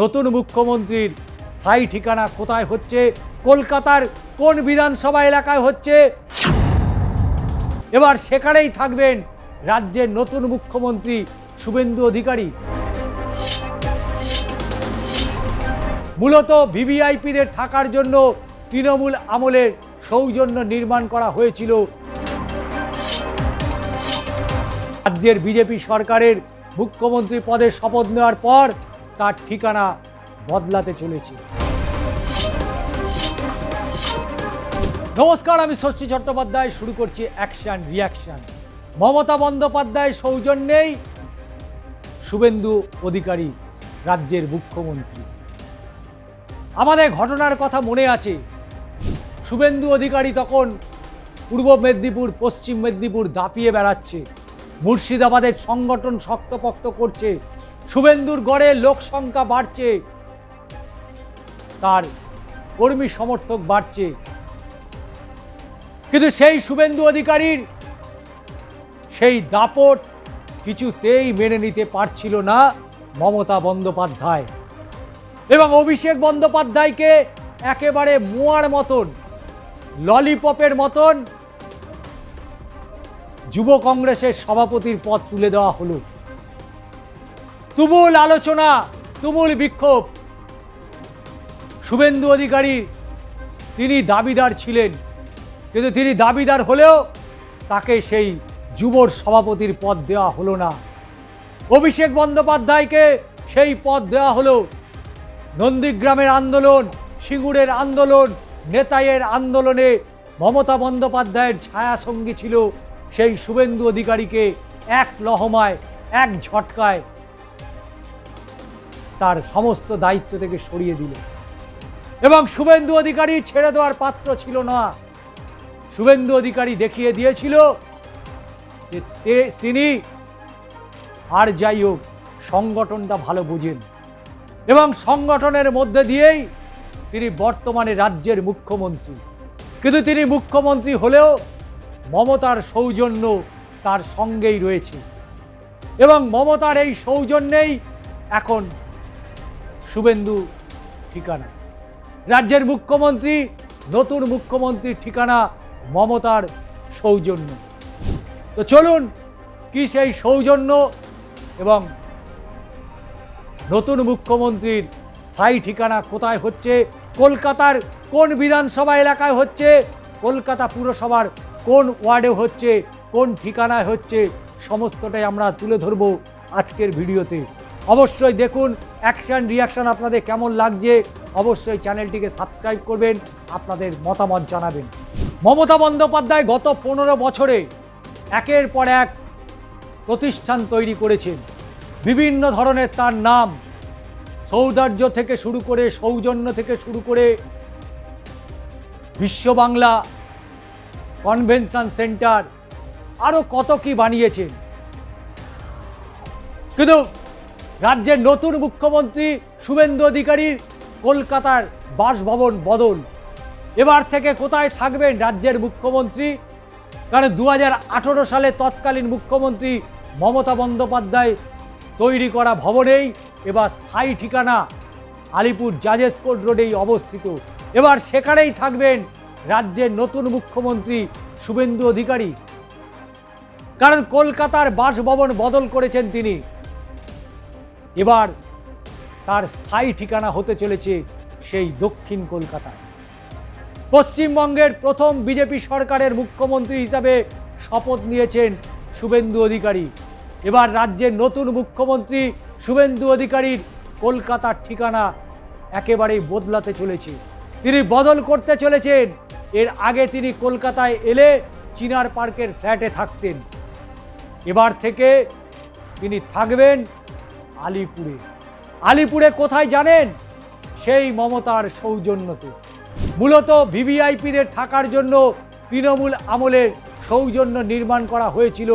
নতুন মুখ্যমন্ত্রীর স্থায়ী ঠিকানা কোথায় হচ্ছে, কলকাতার কোন বিধানসভা এলাকায় হচ্ছে। এবার সেখানেই থাকবেন রাজ্যের নতুন মুখ্যমন্ত্রী শুভেন্দু অধিকারী। মূলত ভিভিআইপিদের থাকার জন্য তৃণমূল আমলের সৌজন্য নির্মাণ করা হয়েছিল। রাজ্যের বিজেপি সরকারের মুখ্যমন্ত্রী পদে শপথ নেওয়ার পর তার ঠিকানা বদলাতে চলেছে। নমস্কার, আমি ষষ্ঠী চট্টোপাধ্যায়। শুরু করছি অ্যাকশন রিয়াকশন। মমতা বন্দ্যোপাধ্যায় সৌজন্যেই শুভেন্দু অধিকারী রাজ্যের মুখ্যমন্ত্রী। আমাদের ঘটনার কথা মনে আছে, শুভেন্দু অধিকারী তখন পূর্ব মেদিনীপুর, পশ্চিম মেদিনীপুর দাপিয়ে বেড়াচ্ছে, মুর্শিদাবাদের সংগঠন শক্তপোক্ত করছে, শুভেন্দুর গড়ে লোক সংখ্যা বাড়ছে, তার কর্মী সমর্থক বাড়ছে। কিন্তু সেই শুভেন্দু অধিকারীর সেই দাপট কিছুতেই মেনে নিতে পারছিল না মমতা বন্দ্যোপাধ্যায়, এবং অভিষেক বন্দ্যোপাধ্যায়কে একেবারে মোয়ার মতন, ললিপপের মতন যুব কংগ্রেসের সভাপতির পদ তুলে দেওয়া হলো। তুমুল আলোচনা, তুমুল বিক্ষোভ। শুভেন্দু অধিকারী তিনি দাবিদার ছিলেন, কিন্তু তিনি দাবিদার হলেও তাকে সেই যুবর সভাপতির পদ দেওয়া হলো না। অভিষেক বন্দ্যোপাধ্যায়কে সেই পদ দেওয়া হলো। নন্দীগ্রামের আন্দোলন, সিঙ্গুরের আন্দোলন, নেতাইয়ের আন্দোলনে মমতা বন্দ্যোপাধ্যায়ের ছায়াসঙ্গী ছিল সেই শুভেন্দু অধিকারীকে এক লহমায়, এক ঝটকায় তার সমস্ত দায়িত্ব থেকে সরিয়ে দিল। এবং শুভেন্দু অধিকারী ছেড়ে দেওয়ার পাত্র ছিল না। শুভেন্দু অধিকারী দেখিয়ে দিয়েছিল যে তিনি আর যাই হোক সংগঠনটা ভালো বুঝেন, এবং সংগঠনের মধ্যে দিয়েই তিনি বর্তমানে রাজ্যের মুখ্যমন্ত্রী। কিন্তু তিনি মুখ্যমন্ত্রী হলেও মমতার সৌজন্য তার সঙ্গেই রয়েছে, এবং মমতার এই সৌজন্যেই এখন শুভেন্দু ঠিকানা। রাজ্যের মুখ্যমন্ত্রী, নতুন মুখ্যমন্ত্রীর ঠিকানা মমতার সৌজন্য। তো চলুন, কি সেই সৌজন্য এবং নতুন মুখ্যমন্ত্রীর স্থায়ী ঠিকানা কোথায় হচ্ছে, কলকাতার কোন বিধানসভা এলাকায় হচ্ছে, কলকাতা পুরসভার কোন ওয়ার্ডে হচ্ছে, কোন ঠিকানায় হচ্ছে, সমস্তটাই আমরা তুলে ধরব আজকের ভিডিওতে। অবশ্যই দেখুন অ্যাকশন রিয়াকশন। আপনাদের কেমন লাগছে অবশ্যই চ্যানেলটিকে সাবস্ক্রাইব করবেন, আপনাদের মতামত জানাবেন। মমতা বন্দ্যোপাধ্যায় গত 15 বছরে একের পর এক প্রতিষ্ঠান তৈরি করেছেন। বিভিন্ন ধরনের তার নাম, সৌন্দর্য থেকে শুরু করে, সৌজন্য থেকে শুরু করে, বিশ্ব বাংলা কনভেনশন সেন্টার, আরো কত কি বানিয়েছেন। কিন্তু রাজ্যের নতুন মুখ্যমন্ত্রী শুভেন্দু অধিকারীর কলকাতার বাসভবন বদল। এবার থেকে কোথায় থাকবেন রাজ্যের মুখ্যমন্ত্রী? কারণ 2018 সালে তৎকালীন মুখ্যমন্ত্রী মমতা বন্দ্যোপাধ্যায় তৈরি করা ভবনেই এবার স্থায়ী ঠিকানা আলিপুর জাজেস কোর্ট রোডেই অবস্থিত। এবার সেখানেই থাকবেন রাজ্যের নতুন মুখ্যমন্ত্রী শুভেন্দু অধিকারী, কারণ কলকাতার বাসভবন বদল করেছেন তিনি। এবার তার স্থায়ী ঠিকানা হতে চলেছে সেই দক্ষিণ কলকাতায়। পশ্চিমবঙ্গের প্রথম বিজেপি সরকারের মুখ্যমন্ত্রী হিসাবে শপথ নিয়েছেন শুভেন্দু অধিকারী। এবার রাজ্যের নতুন মুখ্যমন্ত্রী শুভেন্দু অধিকারীর কলকাতার ঠিকানা একেবারেই বদলাতে চলেছে। তিনি বদল করতে চলেছেন। এর আগে তিনি কলকাতায় এলে চিনার পার্কের ফ্ল্যাটে থাকতেন। এবার থেকে তিনি থাকবেন আলিপুরে। আলিপুরে কোথায় জানেন? সেই মমতার সৌজন্যতে। মূলত ভিভিআইপিদের থাকার জন্য তৃণমূল আমলের সৌজন্য নির্মাণ করা হয়েছিল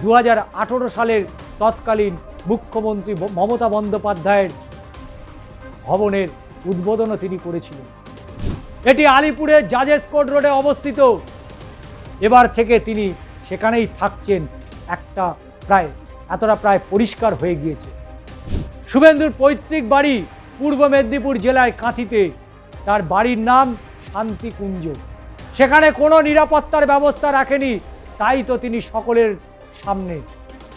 2018 সালের তৎকালীন মুখ্যমন্ত্রী মমতা বন্দ্যোপাধ্যায়ের ভবনের উদ্বোধনও তিনি করেছিলেন। এটি আলিপুরের জাজেস কোর্ট রোডে অবস্থিত। এবার থেকে তিনি সেখানেই থাকছেন। এতটা প্রায় পরিষ্কার হয়ে গিয়েছে। শুভেন্দুর পৈতৃক বাড়ি পূর্ব মেদিনীপুর জেলার কাঁথিতে। তার বাড়ির নাম শান্তিকুঞ্জ। সেখানে কোনো নিরাপত্তার ব্যবস্থা রাখেনি, তাই তো তিনি সকলের সামনে।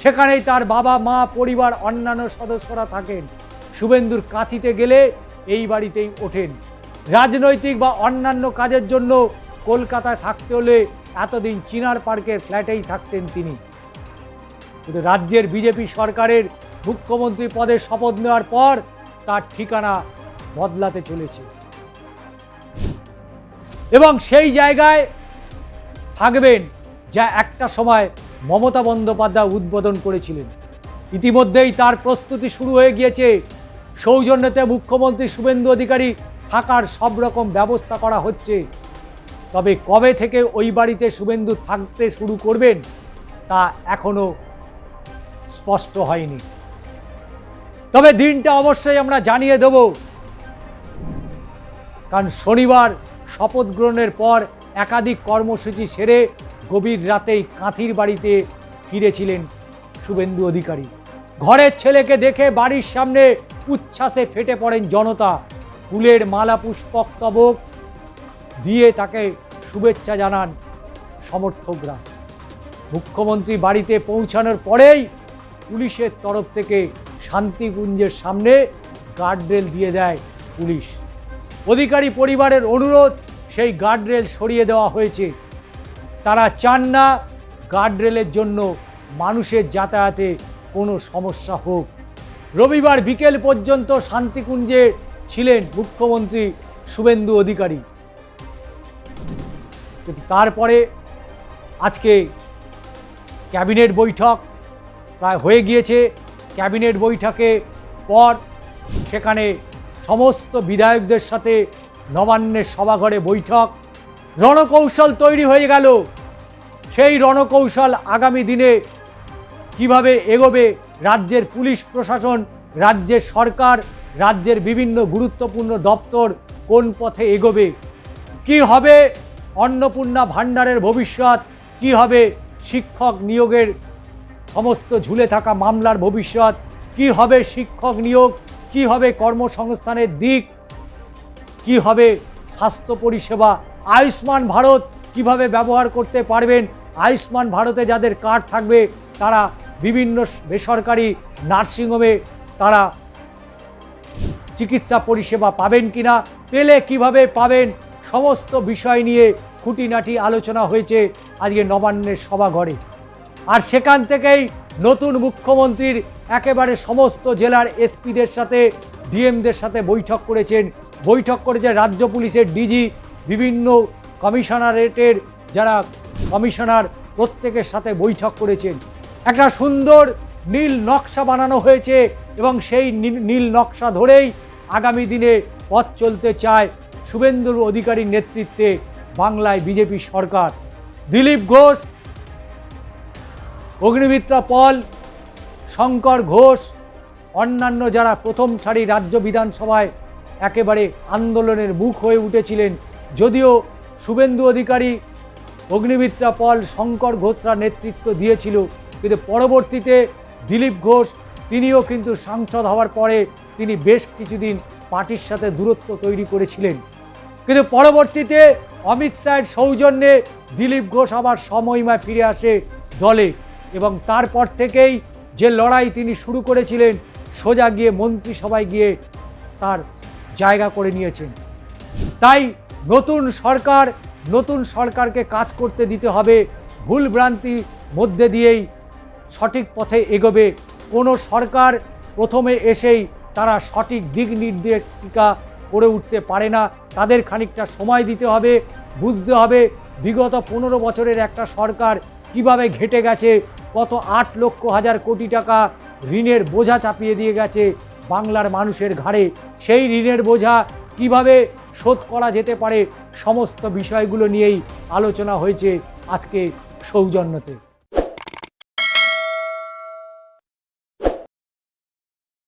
সেখানেই তার বাবা মা পরিবার অন্যান্য সদস্যরা থাকেন। শুভেন্দুর কাঁথিতে গেলে এই বাড়িতেই ওঠেন। রাজনৈতিক বা অন্যান্য কাজের জন্য কলকাতায় থাকতে হলে এতদিন চিনার পার্কের ফ্ল্যাটেই থাকতেন তিনি। কিন্তু রাজ্যের বিজেপি সরকারের মুখ্যমন্ত্রী পদে শপথ নেওয়ার পর তার ঠিকানা বদলাতে চলেছে এবং সেই জায়গায় থাকবেন যা একটা সময় মমতা বন্দ্যোপাধ্যায় উদ্বোধন করেছিলেন। ইতিমধ্যেই তার প্রস্তুতি শুরু হয়ে গিয়েছে। সৌজন্যতে মুখ্যমন্ত্রী শুভেন্দু অধিকারী থাকার সব রকম ব্যবস্থা করা হচ্ছে। তবে কবে থেকে ওই বাড়িতে শুভেন্দু থাকতে শুরু করবেন তা এখনো স্পষ্ট হয়নি। তবে দিনটা অবশ্যই আমরা জানিয়ে দেব, কারণ শনিবার শপথ গ্রহণের পর একাধিক কর্মসূচি সেরে গভীর রাতেই কাঁথির বাড়িতে ফিরেছিলেন শুভেন্দু অধিকারী। ঘরের ছেলেকে দেখে বাড়ির সামনে উচ্ছ্বাসে ফেটে পড়েন জনতা। ফুলের মালা পুষ্পস্তবক দিয়ে তাকে শুভেচ্ছা জানান সমর্থকরা। মুখ্যমন্ত্রী বাড়িতে পৌঁছানোর পরেই পুলিশের তরফ থেকে শান্তিকুঞ্জের সামনে গার্ডরেল দিয়ে দেয় পুলিশ। অধিকারী পরিবারের অনুরোধ, সেই গার্ডরেল সরিয়ে দেওয়া হয়েছে। তারা চান না গার্ডরেলের জন্য মানুষের যাতায়াতে কোনো সমস্যা হোক। রবিবার বিকেল পর্যন্ত শান্তিকুঞ্জে ছিলেন মুখ্যমন্ত্রী শুভেন্দু অধিকারী। কিন্তু তারপরে আজকে ক্যাবিনেট বৈঠক প্রায় হয়ে গিয়েছে। ক্যাবিনেট বৈঠকে পর সেখানে সমস্ত বিধায়কদের সাথে নবান্নের সভাঘরে বৈঠক। রণকৌশল তৈরি হয়ে গেল। সেই রণকৌশল আগামী দিনে কিভাবে এগোবে রাজ্যের পুলিশ প্রশাসন, রাজ্যের সরকার, রাজ্যের বিভিন্ন গুরুত্বপূর্ণ দপ্তর কোন পথে এগোবে, কি হবে অন্নপূর্ণা ভাণ্ডারের ভবিষ্যৎ, কি হবে শিক্ষক নিয়োগের সমস্ত ঝুলে থাকা মামলার ভবিষ্যৎ, কি হবে শিক্ষক নিয়োগ, কি হবে কর্মসংস্থানের দিক, কি হবে স্বাস্থ্য পরিষেবা, আয়ুষ্মান ভারত কিভাবে ব্যবহার করতে পারবেন, আয়ুষ্মান ভারতে যাদের কার্ড থাকবে তারা বিভিন্ন বেসরকারি নার্সিংহোমে তারা চিকিৎসা পরিষেবা পাবেন কিনা, পেলে কিভাবে পাবেন, সমস্ত বিষয় নিয়ে খুঁটিনাটি আলোচনা হয়েছে আজকে নবান্নের সভাঘরে। আর সেখান থেকেই নতুন মুখ্যমন্ত্রীর একেবারে সমস্ত জেলার এসপিদের সাথে, ডিএমদের সাথে বৈঠক করেছেন। বৈঠক করেছে রাজ্য পুলিশের ডিজি, বিভিন্ন কমিশনারেটের যারা কমিশনার, প্রত্যেকের সাথে বৈঠক করেছেন। একটা সুন্দর নীল নকশা বানানো হয়েছে এবং সেই নীল নকশা ধরেই আগামী দিনে পথ চলতে চায় শুভেন্দু অধিকারীর নেতৃত্বে বাংলায় বিজেপি সরকার। দিলীপ ঘোষ, অগ্নিমিত্রা পল, শঙ্কর ঘোষ, অন্যান্য যারা প্রথম সারি রাজ্য বিধানসভায় একেবারে আন্দোলনের মুখ হয়ে উঠেছিলেন, যদিও শুভেন্দু অধিকারী, অগ্নিমিত্রা পল, শঙ্কর ঘোষরা নেতৃত্ব দিয়েছিল, কিন্তু পরবর্তীতে দিলীপ ঘোষ তিনিও কিন্তু সাংসদ হওয়ার পরে তিনি বেশ কিছুদিন পার্টির সাথে দূরত্ব তৈরি করেছিলেন। কিন্তু পরবর্তীতে অমিত শাহের সৌজন্যে দিলীপ ঘোষ আবার সমমহিমায় ফিরে আসে দলে এবং তারপর থেকেই যে লড়াই তিনি শুরু করেছিলেন সোজা গিয়ে মন্ত্রিসভায় গিয়ে তার জায়গা করে নিয়েছেন। তাই নতুন সরকারকে কাজ করতে দিতে হবে। ভুল ভ্রান্তি মধ্যে দিয়েই সঠিক পথে এগোবে। কোনো সরকার প্রথমে এসেই তারা সঠিক দিক নির্দেশিকা করে উঠতে পারে না। তাদের খানিকটা সময় দিতে হবে, বুঝতে হবে বিগত 15 বছরের একটা সরকার কিভাবে ঘেঁটে গেছে, কত 8 লক্ষ হাজার কোটি টাকা ঋণের বোঝা চাপিয়ে দিয়ে গেছে বাংলার মানুষের ঘাড়ে। সেই ঋণের বোঝা কিভাবে শোধ করা যেতে পারে, সমস্ত বিষয়গুলো নিয়েই আলোচনা হয়েছে আজকে সৌজন্যতে।